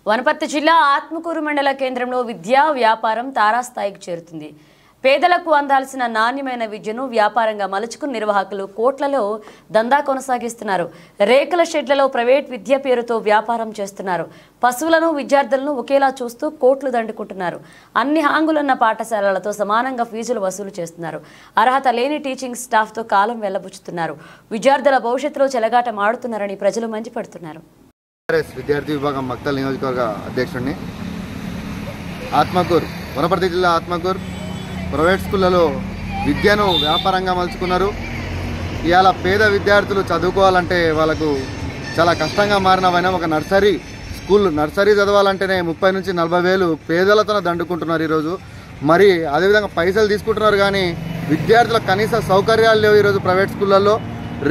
వనపర్తి జిల్లా ఆత్మకూరు మండల కేంద్రంలో విద్యా వ్యాపారం తారాస్థాయికి చేరుతుంది. పేదలకు అందాల్సిన నాణ్యమైన విద్యను వ్యాపారంగా మలుచుకుని నిర్వాహకులు కోట్లలో దందా కొనసాగిస్తున్నారు. రేకుల షెడ్లలో ప్రైవేట్ విద్య పేరుతో వ్యాపారం చేస్తున్నారు. పశువులను విద్యార్థులను ఒకేలా చూస్తూ కోట్లు దండుకుంటున్నారు. అన్ని హాంగులున్న పాఠశాలలతో సమానంగా ఫీజులు వసూలు చేస్తున్నారు. అర్హత లేని టీచింగ్ స్టాఫ్తో కాలం వెళ్లబుచ్చుతున్నారు. విద్యార్థుల భవిష్యత్తులో చెలగాట మాడుతున్నారని ప్రజలు మండిపడుతున్నారు. విద్యార్థి విభాగం మక్తల్ నియోజకవర్గ అధ్యక్షుడిని. ఆత్మకూరు వనపర్తి జిల్లా ఆత్మకూరు ప్రైవేట్ స్కూళ్ళలో విద్యను వ్యాపారంగా మలుచుకున్నారు. ఇవాళ పేద విద్యార్థులు చదువుకోవాలంటే వాళ్ళకు చాలా కష్టంగా మారినవైనా ఒక నర్సరీ చదవాలంటేనే 30 నుంచి 40 వేలు పేదలతో దండుకుంటున్నారు ఈరోజు. మరి అదేవిధంగా పైసలు తీసుకుంటున్నారు కానీ విద్యార్థులకు కనీస సౌకర్యాలు లేవు. ఈరోజు ప్రైవేట్ స్కూళ్ళల్లో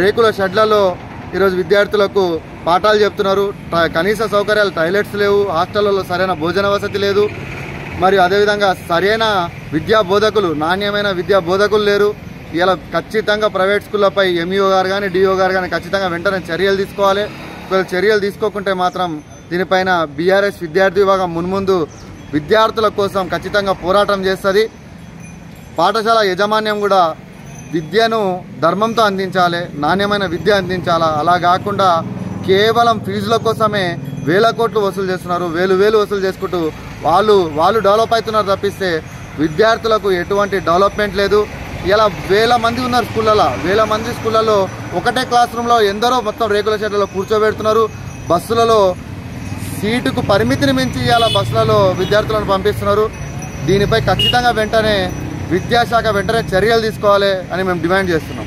రేకుల షెడ్లలో ఈరోజు విద్యార్థులకు పాఠాలు చెప్తున్నారు. కనీస సౌకర్యాలు టాయిలెట్స్ లేవు, హాస్టళ్లలో సరైన భోజన వసతి లేదు. మరియు అదేవిధంగా సరైన విద్యా బోధకులు, నాణ్యమైన విద్యా బోధకులు లేరు. ఇలా ఖచ్చితంగా ప్రైవేట్ స్కూళ్ళపై ఎంఈఓ గారు కానీ డిఓ గారు కానీ ఖచ్చితంగా వెంటనే చర్యలు తీసుకోవాలి. ఒకవేళ చర్యలు తీసుకోకుంటే మాత్రం దీనిపైన బీఆర్ఎస్ విద్యార్థి విభాగం మున్ముందు విద్యార్థుల కోసం ఖచ్చితంగా పోరాటం చేస్తుంది. పాఠశాల యాజమాన్యం కూడా విద్యను ధర్మంతో అందించాలి, నాణ్యమైన విద్య అందించాలా. అలా కాకుండా కేవలం ఫీజుల కోసమే వేల కోట్లు వసూలు చేస్తున్నారు. వేలు వసూలు చేసుకుంటూ వాళ్ళు డెవలప్ అవుతున్నారు తప్పిస్తే విద్యార్థులకు ఎటువంటి డెవలప్మెంట్ లేదు. ఇలా వేల మంది ఉన్నారు స్కూళ్ళలో. వేల మంది స్కూళ్ళలో ఒకటే క్లాస్ రూమ్లో ఎందరో మొత్తం రేకుల షెడ్లలో కూర్చోబెడుతున్నారు. బస్సులలో సీటుకు పరిమితిని మించి ఇలా బస్సులలో విద్యార్థులను పంపిస్తున్నారు. దీనిపై ఖచ్చితంగా వెంటనే విద్యాశాఖ వెంటనే చర్యలు తీసుకోవాలి అని మేము డిమాండ్ చేస్తున్నాం.